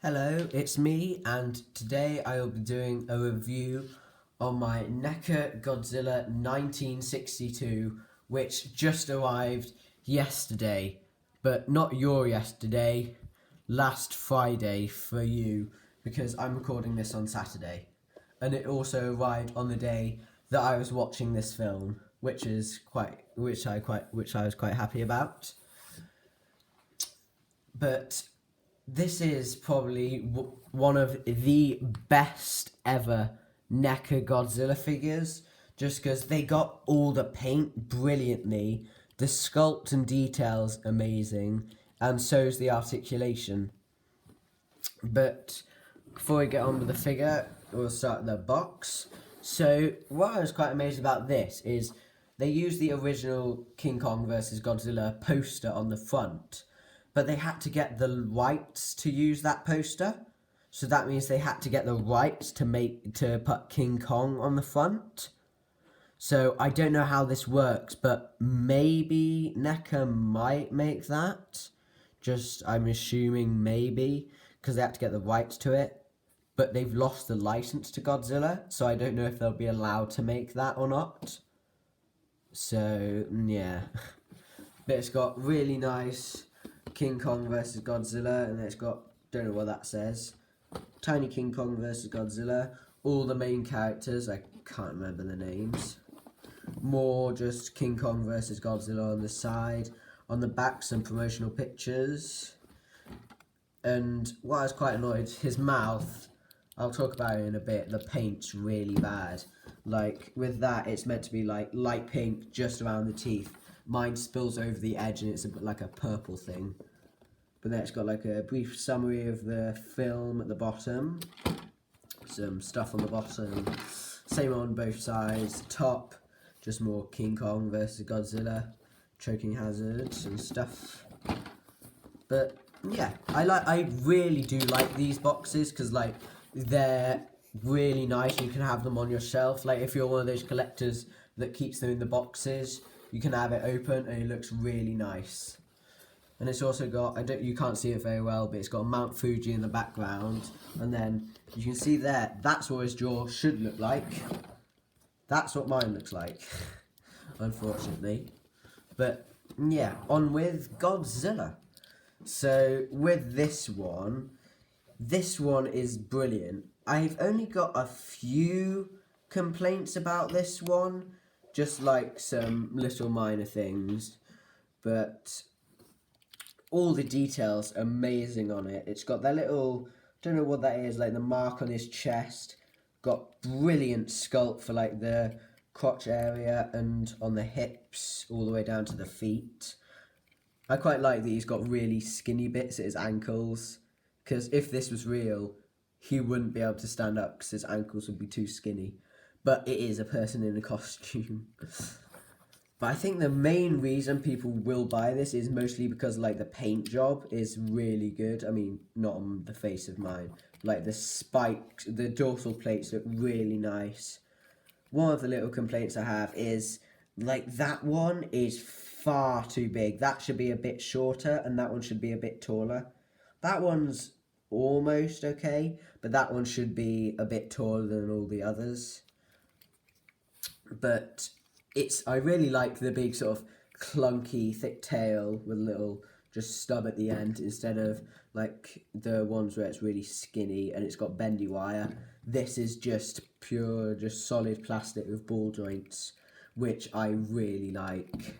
Hello, it's me, and today I will be doing a review on my NECA Godzilla 1962, which just arrived yesterday, but not your yesterday, last Friday for you, because I'm recording this on Saturday. And it also arrived on the day that I was watching this film, which I was quite happy about. But this is probably one of the best ever NECA Godzilla figures, just because they got all the paint brilliantly, the sculpt and details amazing, and so's the articulation. But before we get on with the figure, we'll start the box. So what I was quite amazed about this is they used the original King Kong vs. Godzilla poster on the front, but they had to get the rights to use that poster. So that means they had to get the rights to put King Kong on the front. So I don't know how this works, but maybe NECA might make that. I'm assuming maybe, because they had to get the rights to it. But they've lost the license to Godzilla, so I don't know if they'll be allowed to make that or not. So, yeah. But it's got really nice King Kong versus Godzilla, and it's got, don't know what that says, Tiny King Kong versus Godzilla, all the main characters, I can't remember the names, more just King Kong versus Godzilla on the side, on the back some promotional pictures, and what I was quite annoyed, his mouth, I'll talk about it in a bit, the paint's really bad, like with that it's meant to be like light pink just around the teeth. Mine spills over the edge and it's like a purple thing. But then it's got like a brief summary of the film at the bottom. Some stuff on the bottom. Same on both sides. Top, just more King Kong versus Godzilla. Choking hazards and stuff. But yeah, I really do like these boxes because like they're really nice. You can have them on your shelf. Like if you're one of those collectors that keeps them in the boxes, you can have it open and it looks really nice. And it's also got, you can't see it very well, but it's got Mount Fuji in the background. And then you can see there, that's what his jaw should look like. That's what mine looks like, unfortunately. But yeah, on with Godzilla. So with this one is brilliant. I've only got a few complaints about this one, just like some little minor things, but all the details amazing on it. It's got that little, don't know what that is, like the mark on his chest, got brilliant sculpt for like the crotch area and on the hips all the way down to the feet. I quite like that he's got really skinny bits at his ankles, because if this was real, he wouldn't be able to stand up because his ankles would be too skinny. But it is a person in a costume. But I think the main reason people will buy this is mostly because like the paint job is really good. I mean, not on the face of mine. Like the spikes, the dorsal plates look really nice. One of the little complaints I have is like that one is far too big. That should be a bit shorter and that one should be a bit taller. That one's almost okay, but that one should be a bit taller than all the others. But I really like the big sort of clunky thick tail with a little just stub at the end instead of like the ones where it's really skinny and it's got bendy wire. This is just pure, just solid plastic with ball joints, which I really like.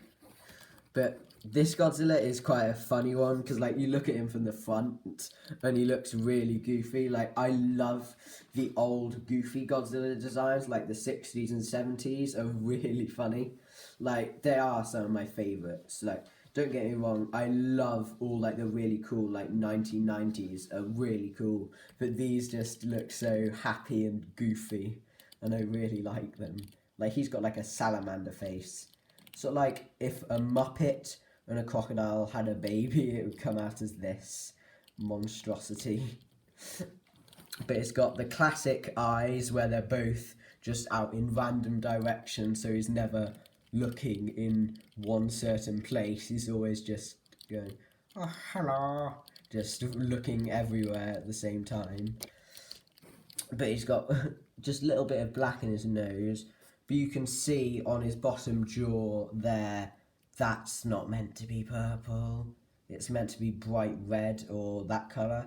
But this Godzilla is quite a funny one because like you look at him from the front and he looks really goofy. Like I love the old goofy Godzilla designs, like the 60s and 70s are really funny. Like they are some of my favourites. Like don't get me wrong, I love all like the really cool like 1990s are really cool, but these just look so happy and goofy and I really like them. Like he's got like a salamander face. So like if a Muppet and a crocodile had a baby, it would come out as this monstrosity. But it's got the classic eyes where they're both just out in random directions, so he's never looking in one certain place. He's always just going, oh, hello, just looking everywhere at the same time. But he's got just a little bit of black in his nose, but you can see on his bottom jaw there, that's not meant to be purple. It's meant to be bright red or that colour.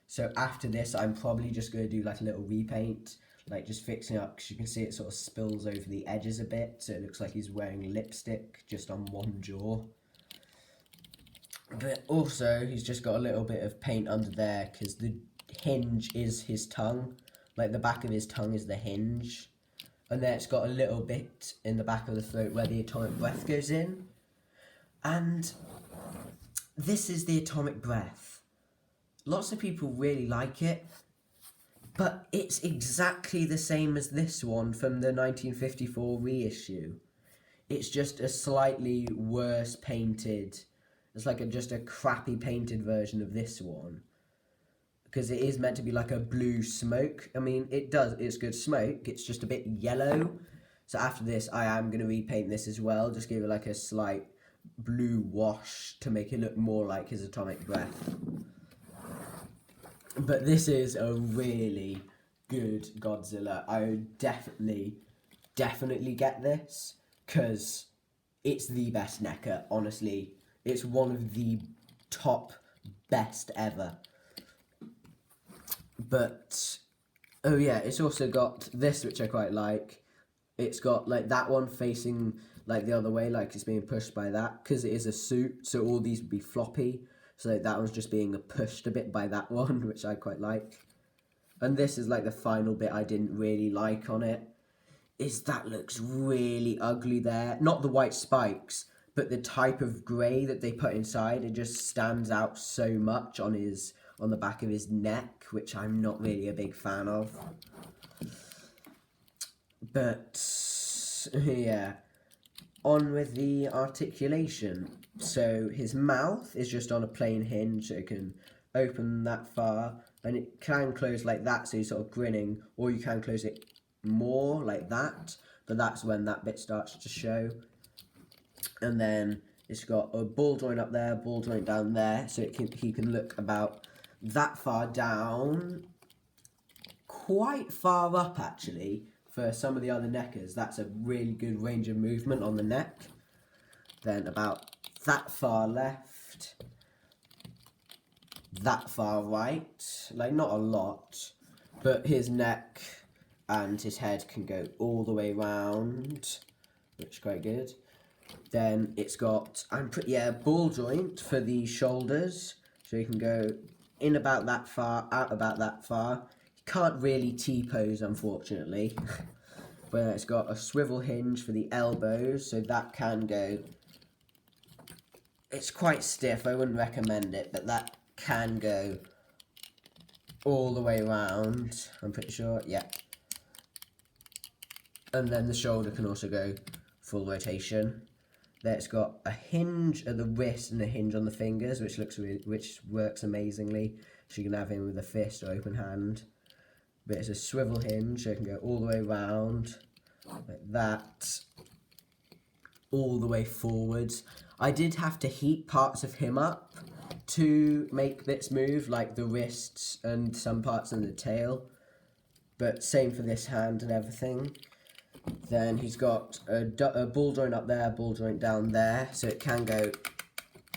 So after this, I'm probably just going to do like a little repaint, like just fixing it up, because you can see it sort of spills over the edges a bit, so it looks like he's wearing lipstick just on one jaw. But also, he's just got a little bit of paint under there, because the hinge is his tongue. Like the back of his tongue is the hinge. And then it's got a little bit in the back of the throat where the atomic breath goes in. And this is the atomic breath. Lots of people really like it. But it's exactly the same as this one from the 1954 reissue. It's just a slightly worse painted. It's like just a crappy painted version of this one. Because it is meant to be like a blue smoke. I mean, it's good smoke. It's just a bit yellow. So after this, I am going to repaint this as well. Just give it like a slight blue wash to make it look more like his atomic breath. But this is a really good Godzilla. I would definitely get this. Because it's the best NECA, honestly. It's one of the top best ever. But, oh yeah, it's also got this, which I quite like. It's got, like, that one facing, like, the other way, like it's being pushed by that. Because it is a suit, so all these would be floppy. So, like, that one's just being pushed a bit by that one, which I quite like. And this is, like, the final bit I didn't really like on it. Is that looks really ugly there. Not the white spikes, but the type of grey that they put inside. It just stands out so much on the back of his neck, which I'm not really a big fan of. But, yeah. On with the articulation. So, his mouth is just on a plain hinge, so it can open that far. And it can close like that, so he's sort of grinning. Or you can close it more like that. But that's when that bit starts to show. And then it's got a ball joint up there, ball joint down there. So he can look about that far down, quite far up actually. For some of the other NECAs, that's a really good range of movement on the neck. Then about that far left, that far right, like not a lot, but his neck and his head can go all the way round, which is quite good. Then it's got, ball joint for the shoulders, so you can go in about that far, out about that far. You can't really T-pose, unfortunately. But it's got a swivel hinge for the elbows, so that can go. It's quite stiff, I wouldn't recommend it, but that can go all the way around, I'm pretty sure, yeah. And then the shoulder can also go full rotation. There it's got a hinge at the wrist and a hinge on the fingers, which works amazingly. So you can have him with a fist or open hand. But it's a swivel hinge, so it can go all the way around, like that, all the way forwards. I did have to heat parts of him up to make bits move, like the wrists and some parts in the tail. But same for this hand and everything. Then he's got a ball joint up there, ball joint down there, so it can go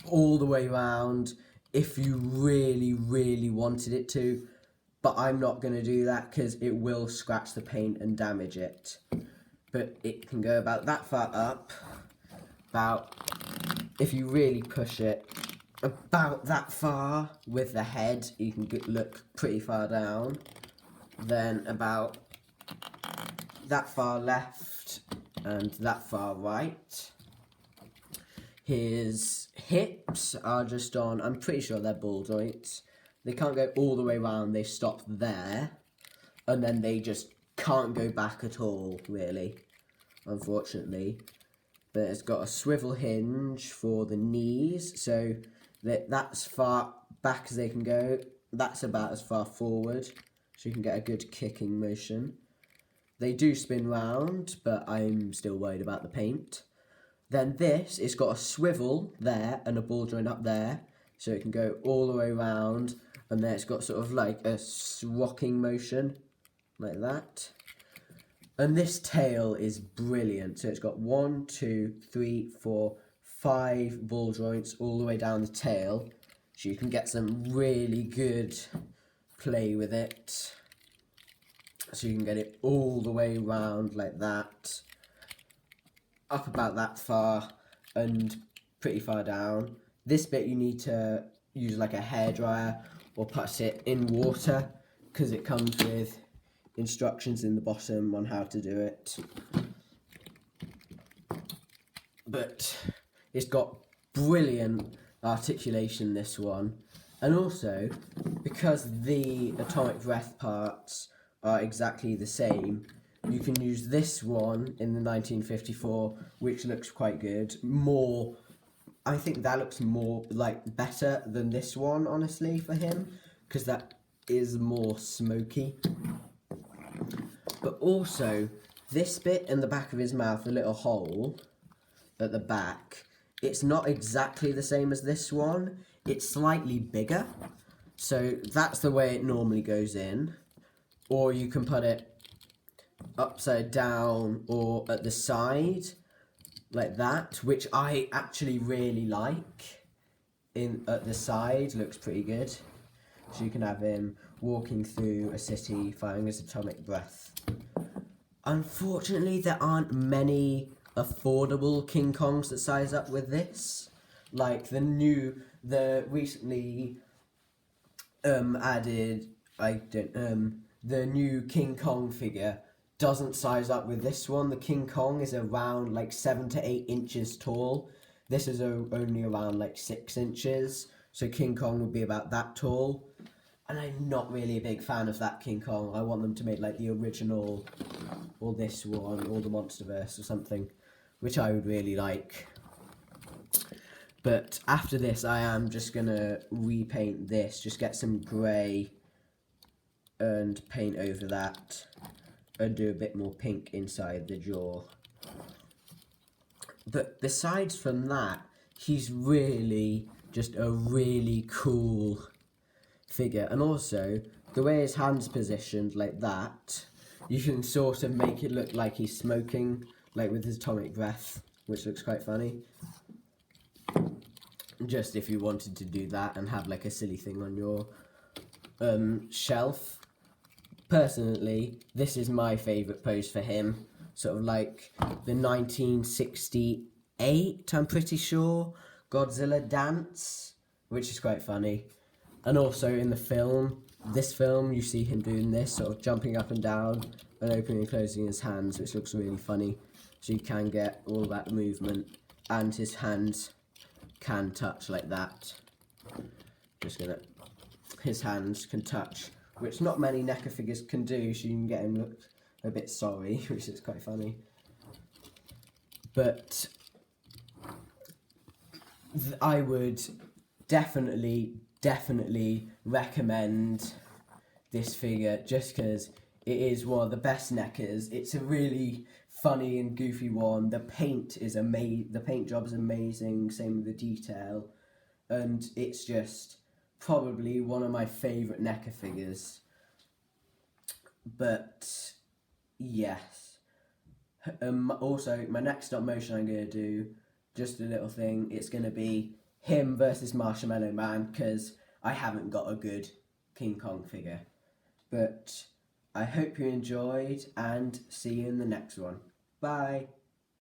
all the way around if you really, really wanted it to. But I'm not going to do that because it will scratch the paint and damage it. But it can go about that far up, about, if you really push it, about that far with the head. You can look pretty far down. Then about that far left and that far right. His hips are just on, I'm pretty sure they're ball joints. They can't go all the way around, they stop there. And then they just can't go back at all, really, unfortunately. But it's got a swivel hinge for the knees, so that's far back as they can go. That's about as far forward, so you can get a good kicking motion. They do spin round, but I'm still worried about the paint. Then this, it's got a swivel there and a ball joint up there. so it can go all the way around, and then it's got sort of like a rocking motion, like that. And this tail is brilliant. So it's got 1, 2, 3, 4, 5 ball joints all the way down the tail, so you can get some really good play with it. So you can get it all the way around like that, up about that far and pretty far down. This bit you need to use like a hairdryer or put it in water, because it comes with instructions in the bottom on how to do it. But it's got brilliant articulation, this one. And also, because the atomic breath parts are exactly the same, you can use this one in the 1954, which looks quite good. More, I think that looks more like better than this one, honestly, for him, because that is more smoky. But also, this bit in the back of his mouth, the little hole at the back, it's not exactly the same as this one. It's slightly bigger, so that's the way it normally goes in. Or you can put it upside down or at the side, like that, which I actually really like. At the side, looks pretty good. So you can have him walking through a city firing his atomic breath. Unfortunately, there aren't many affordable King Kongs that size up with this. Like the recently added, the new King Kong figure doesn't size up with this one. The King Kong is around like 7 to 8 inches tall. This is only around like 6 inches. So King Kong would be about that tall. And I'm not really a big fan of that King Kong. I want them to make like the original, or this one, or the Monsterverse or something, which I would really like. But after this, I am just gonna repaint this, just get some grey and paint over that, and do a bit more pink inside the jaw. But besides from that, he's really just a really cool figure. And also, the way his hand's positioned like that, you can sort of make it look like he's smoking, like with his atomic breath, which looks quite funny. Just if you wanted to do that and have like a silly thing on your shelf. Personally, this is my favourite pose for him. Sort of like the 1968, I'm pretty sure, Godzilla dance, which is quite funny. And also in the film, this film, you see him doing this, sort of jumping up and down and opening and closing his hands, which looks really funny. So you can get all that movement, and his hands can touch like that. His hands can touch, which not many NECA figures can do, so you can get him look a bit sorry, which is quite funny. But I would definitely recommend this figure, just because it is one of the best NECAs. It's a really funny and goofy one. The paint is the paint job is amazing, same with the detail, and it's just probably one of my favourite NECA figures. But yes, also my next stop motion I'm going to do, just a little thing, it's going to be him versus Marshmallow Man, because I haven't got a good King Kong figure. But I hope you enjoyed, and see you in the next one. Bye!